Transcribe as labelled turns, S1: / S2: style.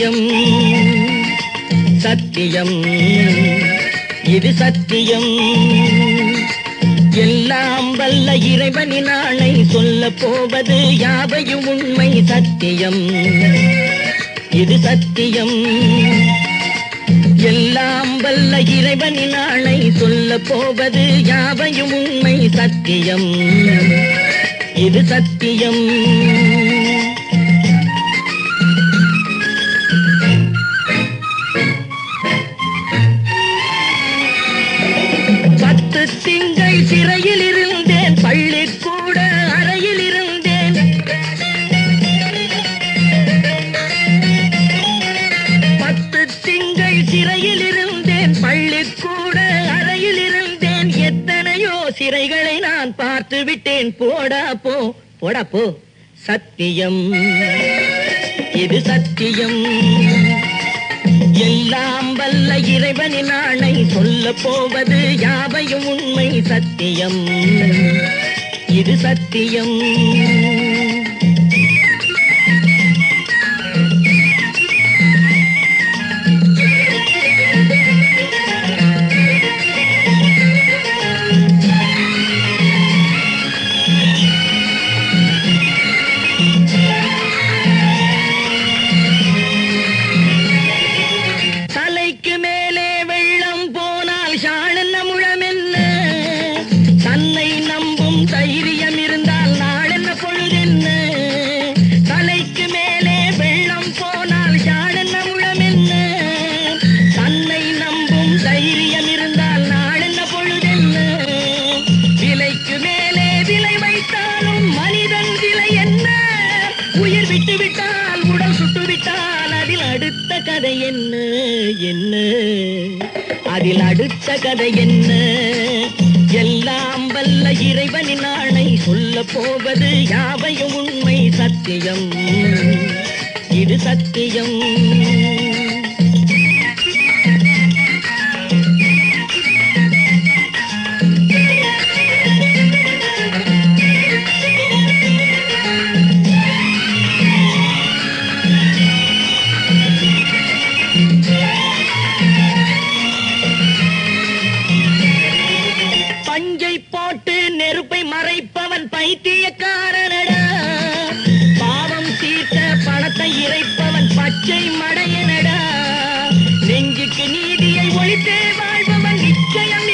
S1: சத்தியம் சத்தியம் இது சத்தியம் எல்லாம் வல்ல இறைவனின் ஆணை சொல்ல போவது யாவையும் உண்மை சத்தியம் இது சத்தியம் எல்லாம் வல்ல இறைவனின் ஆணை சொல்ல போவது யாவையும் உண்மை சத்தியம் இது சத்தியம் திங்கள் சிறையில் இருந்தேன் பள்ளிக்கூட அறையில் இருந்தேன் 10 திங்கள் சிறையில் இருந்தேன் பள்ளிக்கூட அறையில் இருந்தேன் எத்தனையோ சிறைகளை நான் பார்த்து விட்டேன் போடா போ சத்தியம் இது சத்தியம் எல்லாம் வல்ல இறைவனின் ஆணை சொல்ல போவது யாவையும் உண்மை சத்தியம் இது சத்தியம் தைரியம் இருந்தால் நாளென்ன பொழுதென்ன தலைக்கு மேலே வெள்ளம் போனால் யாழென்ன முழமென்ன தன்னை நம்பும் தைரியம் இருந்தால் நாளென்ன பொழுதென்ன விலைக்கு மேலே விலை வைத்தாலும் மனிதன் விலை என்ன உயிர் விட்டுவிட்டால் உடல் சுட்டுவிட்டால் அதில் அடுத்த கதை என்ன அதில் அடுத்த கதை என்ன எல்லாம் வல்ல இறைவனின் ஆணை சொல்ல போவது யாவையும் உண்மை சத்தியம் இது சத்தியம் போட்டு நெருப்பை மறைப்பவன் பைத்தியக்காரனடா பாவம் தீர்த்த பணத்தை இறைப்பவன் பச்சை மடையனடா நெஞ்சுக்கு நீதியை ஒழித்தே வாழ்பவன் நிச்சயம்